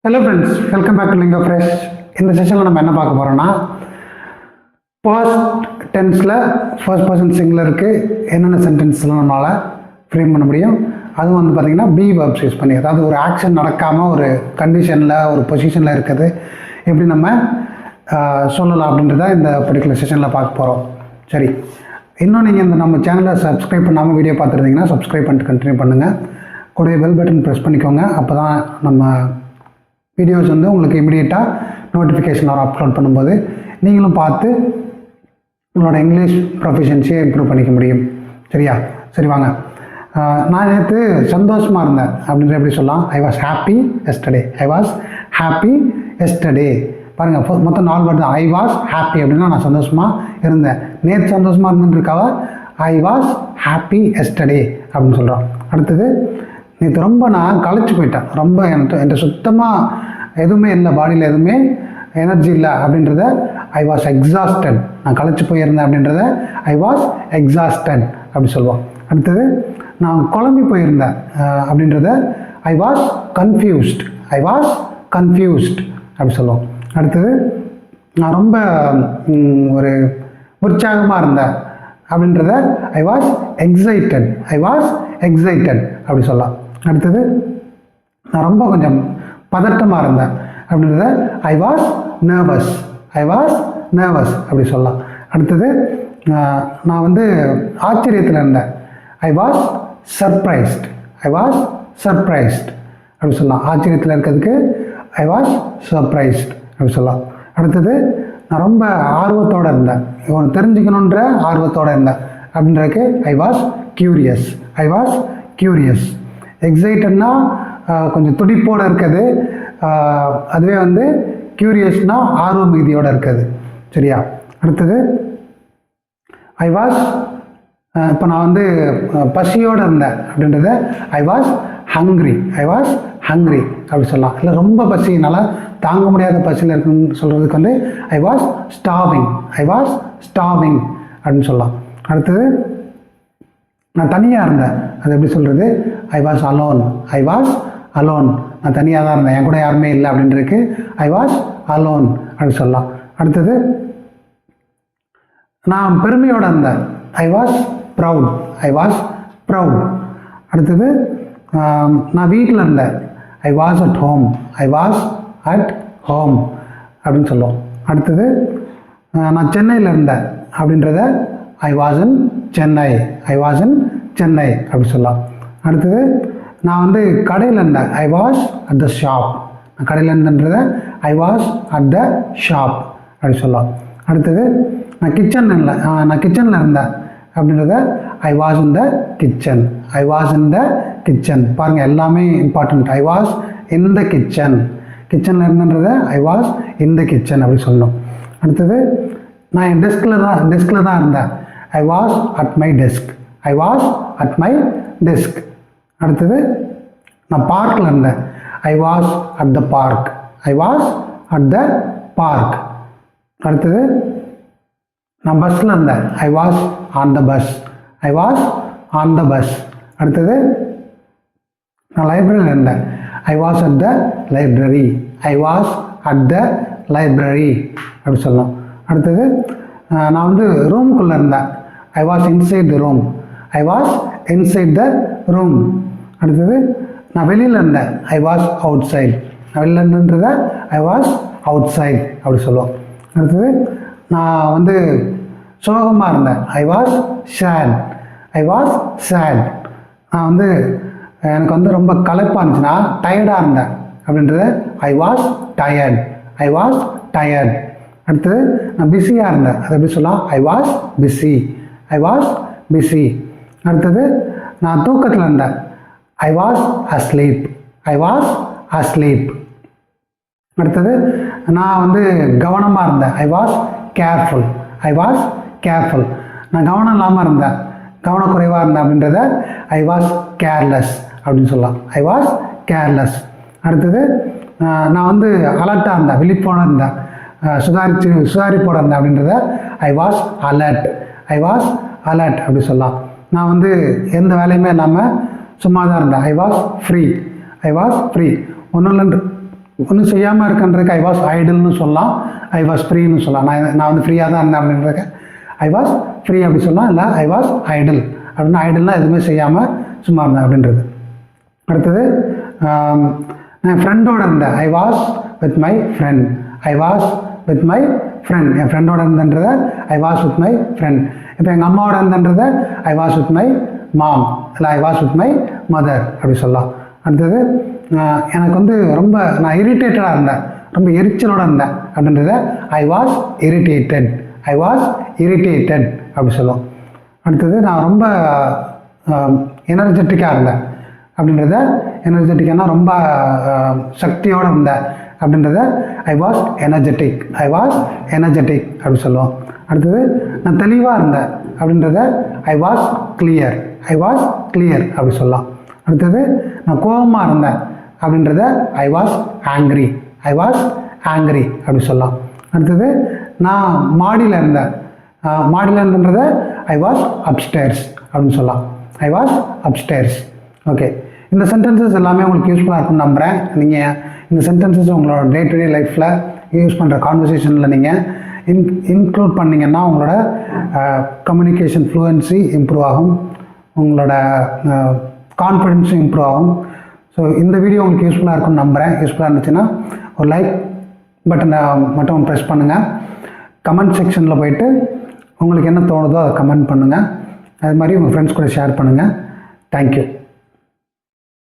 Hello friends, welcome back to Lingo Fresh. இந்த செஷனில் நம்ம என்ன பார்க்க போகிறோம்னா, பாஸ்ட் டென்ஸில் ஃபர்ஸ்ட் பர்சன் சிங்குலருக்கு என்னென்ன சென்டென்ஸ்லாம் நம்மளால் ஃப்ரேம் பண்ண முடியும். அதுவும் வந்து பார்த்திங்கன்னா பி வெர்ப்ஸ் யூஸ் பண்ணி, அதாவது ஒரு ஆக்ஷன் நடக்காமல் ஒரு கண்டிஷனில் ஒரு பொசிஷனில் இருக்குது எப்படி நம்ம சொல்லலாம் அப்படின்றத இந்த பர்டிகுலர் செஷனில் பார்க்க போகிறோம். சரி, இன்னும் நீங்கள் இந்த நம்ம சேனலை சப்ஸ்கிரைப் பண்ணாமல் வீடியோ பார்த்துருந்தீங்கன்னா சப்ஸ்கிரைப் பண்ணிட்டு கண்டினியூ பண்ணுங்கள். கூடவே பெல் பட்டன் ப்ரெஸ் பண்ணிக்கோங்க. அப்போ தான் நம்ம வீடியோஸ் வந்து உங்களுக்கு இமீடியட்டாக நோட்டிஃபிகேஷன் வர அப்லோட் பண்ணும்போது நீங்களும் பார்த்து உங்களோட இங்கிலீஷ் ப்ரொஃபிஷியன்சியை இம்ப்ரூவ் பண்ணிக்க முடியும். சரியா? சரி வாங்க. நான் நேற்று சந்தோஷமாக இருந்தேன் அப்படின்ற எப்படி சொல்லலாம்? I was happy yesterday. I was happy yesterday. பாருங்கள், மொத்தம் 4 வேர்டு தான். ஐ வாஸ் ஹாப்பி அப்படின்னா நான் சந்தோஷமாக இருந்தேன். நேற்று சந்தோஷமாக இருந்துருக்காவ ஐ வாஸ் ஹாப்பி எஸ்டர்டே அப்படின்னு சொல்கிறோம். அடுத்தது, நேற்று ரொம்ப நான் களைச்சி போயிட்டேன், ரொம்ப என்கிட்ட சுத்தமாக எதுவுமே இல்லை, பாடியில் எதுவுமே எனர்ஜி இல்லை அப்படின்றத ஐ வாஸ் எக்ஸாஸ்டட். நான் களைச்சி போயிருந்தேன் அப்படின்றத ஐ வாஸ் எக்ஸாஸ்டட் அப்படி சொல்லுவோம். அடுத்தது, நான் குழம்பி போயிருந்தேன் அப்படின்றத I was confused. I was confused அப்படி சொல்லுவோம். அடுத்தது, நான் ரொம்ப ஒரு உற்சாகமாக இருந்தேன் அப்படின்றத I was excited. I was excited அப்படி சொல்லலாம். அடுத்தது, நான் ரொம்ப கொஞ்சம் பதட்டமாக இருந்தேன் அப்படின்றத I was nervous. I was nervous அப்படி சொல்லலாம். அடுத்தது, நான் வந்து ஆச்சரியத்தில் இருந்தேன். I was surprised. I was surprised அப்படி சொல்லலாம். ஆச்சரியத்தில் இருக்கிறதுக்கு ஐ வாஸ் சர்ப்ரைஸ்ட் அப்படி சொல்லலாம். அடுத்தது, நான் ரொம்ப ஆர்வத்தோடு இருந்தேன், இவனை தெரிஞ்சுக்கணுன்ற ஆர்வத்தோடு இருந்தேன் அப்படின்றதுக்கு I was curious. I was curious. எக்ஸைட்டட்னா கொஞ்சம் துடிப்போடு இருக்குது, அதுவே வந்து கியூரியஸ்னால் ஆர்வ மிகுதியோடு இருக்குது. சரியா? அடுத்தது, ஐ வாஸ் இப்போ நான் வந்து பசியோடு இருந்தேன் அப்படின்றத I was hungry. I was hungry அப்படி சொல்லலாம். இல்லை ரொம்ப பசினால் தாங்க முடியாத பசியில் இருக்குன்னு சொல்கிறதுக்கு வந்து I was starving. I was starving அப்படின்னு சொல்லலாம். அடுத்தது, நான் தனியாக இருந்தேன், அது எப்படி சொல்கிறது? I was alone. I was alone. நான் தனியாக தான் இருந்தேன், என் கூட யாருமே இல்லை அப்படின்றதுக்கு ஐ வாஸ் அலோன் அப்படின்னு சொல்லலாம். அடுத்தது, நான் பெருமையோடு இருந்தேன். I was proud. I was proud. அடுத்தது, நான் வீட்டில் இருந்தேன். I was at home. I was at home அப்படின்னு சொல்லுவோம். அடுத்தது, நான் சென்னையில் இருந்தேன் அப்படின்றத I was in Chennai. I was in Chennai அப்படி சொல்லலாம். அடுத்தது, நான் வந்து கடையில் இருந்தேன். I was at the shop. நான் கடையில் இருந்தேன்றத I was at the shop அப்படி சொல்லலாம். அடுத்தது, நான் கிச்சனில் இருந்தேன் அப்படின்றத I was in the kitchen. I was in the kitchen. பாருங்கள், எல்லாமே important. I was in the kitchen. கிச்சனில் இருந்தன்றத I was in the kitchen அப்படி சொல்லணும். அடுத்தது, நான் என் டெஸ்கில் தான் இருந்தேன். I was at my desk. I was at my desk. அடுத்தது, நான் பார்க்கில் இருந்தேன். I was at the park. I was at the park. அடுத்தது, நான் பஸ்ஸில் இருந்தேன். I was on the bus. I was on the bus. அடுத்தது, நான் லைப்ரரியில் இருந்தேன். I was at the library. I was at the library அப்படி சொல்லலாம். அடுத்தது, நான் வந்து ரூமுக்குள்ளே இருந்தேன். I was inside the room. I was inside the room. அடுத்தது, நான் வெளியில் இருந்தேன். I was outside. நான் வெளியில் இருந்தன்றத ஐ வாஸ் அவுட் சைட் அப்படி சொல்லுவோம். அடுத்தது, நான் வந்து சோகமாக இருந்தேன். I was sad. I was sad. நான் வந்து எனக்கு வந்து ரொம்ப களைப்பாக இருந்துச்சுன்னா டயர்டாக இருந்தேன் அப்படின்றது I was tired. I was tired. அடுத்தது, நான் பிஸியாக இருந்தேன், அது எப்படி சொல்லலாம்? I was busy. I was busy. அடுத்தது, நான் தூக்கத்தில் இருந்தேன். I was asleep. I was asleep. அடுத்தது, நான் வந்து கவனமாக இருந்தேன். I was careful. I was careful. நான் கவனம் இல்லாமல் இருந்தேன், கவனக்குறைவாக இருந்தேன் அப்படின்றத ஐ வாஸ் கேர்லெஸ் அப்படின்னு சொல்லலாம். I was careless. அடுத்தது, நான் வந்து அலர்ட்டாக இருந்தேன், விழிப்போடு இருந்தேன், சுதாரிப்போடு இருந்தேன் அப்படின்றத I was alert. I was alert அப்படி சொல்லலாம். நான் வந்து எந்த வேலையுமே இல்லாமல் சும்மா தான் இருந்தேன். I was free. I was free. ஒன்றும் ஒன்றும் செய்யாமல் இருக்கன்றதுக்கு ஐ வாஸ் ஐடில்னு சொல்லலாம், ஐ வாஸ் ஃப்ரீன்னு சொல்லலாம். நான் வந்து ஃப்ரீயாக தான் இருந்தேன் அப்படின்றதுக்கு ஐ வாஸ் ஃப்ரீ அப்படி சொல்லலாம், இல்லை ஐ வாஸ் ஐடில் அப்படின்னா ஐடில்னால் எதுவுமே செய்யாமல் சும்மா இருந்தேன் அப்படின்றது. அடுத்தது நான் ஃப்ரெண்டோடு இருந்தேன், I was with my friend. I was with my friend, என் ஃப்ரெண்டோட இருந்தன்றதை I was with my friend. இப்போ எங்கள் அம்மாவோட இருந்தன்றதை I was with my mom, இல்லை I was with my mother அப்படி சொல்லலாம். அடுத்தது எனக்கு வந்து ரொம்ப நான் இரிட்டேட்டடாக இருந்தேன், ரொம்ப எரிச்சலோடு இருந்தேன் அப்படின்றத I was irritated. I was irritated அப்படி சொல்லுவோம். அடுத்தது நான் ரொம்ப எனர்ஜெட்டிக்காக இருந்தேன் அப்படின்றத எனர்ஜெட்டிக்கானா ரொம்ப சக்தியோடு இருந்தேன் அப்படின்றத I was energetic. I was energetic அப்படி சொல்லுவோம். அடுத்தது நான் தெளிவாக இருந்தேன் அப்படின்றத I was clear. I was clear அப்படி சொல்லலாம். அடுத்தது நான் கோபமாக இருந்தேன் அப்படின்றத I was angry. I was angry அப்படி சொல்லலாம். அடுத்தது நான் மாடியில் இருந்தேன், மாடியில் இருந்தன்றத ஐ வாஸ் அப்ஸ்டேர்ஸ் அப்படின்னு சொல்லலாம். I was upstairs. ஓகே, இந்த சென்டென்சஸ் எல்லாமே உங்களுக்கு யூஸ்ஃபுல்லாக இருக்கும்னு நம்புகிறேன். நீங்கள் இந்த சென்டென்சஸ் உங்களோட டே டு டே லைஃப்பில் யூஸ் பண்ணுற கான்வர்சேஷனில் நீங்கள் இன்க்ளூட் பண்ணிங்கன்னா உங்களோட கம்யூனிகேஷன் ஃப்ளூயன்சி இம்ப்ரூவ் ஆகும், உங்களோட கான்ஃபிடென்ஸும் இம்ப்ரூவ் ஆகும். ஸோ இந்த வீடியோ உங்களுக்கு யூஸ்ஃபுல்லாக இருக்கும்னு நம்புகிறேன். யூஸ்ஃபுல்லாக இருந்துச்சுன்னா ஒரு லைக் பட்டனை மட்டும் ப்ரெஸ் பண்ணுங்கள். கமெண்ட் செக்ஷனில் போயிட்டு உங்களுக்கு என்ன தோணுதோ அதை கமெண்ட் பண்ணுங்கள். அது மாதிரி உங்கள் ஃப்ரெண்ட்ஸ் கூட ஷேர் பண்ணுங்கள். தேங்க்யூ.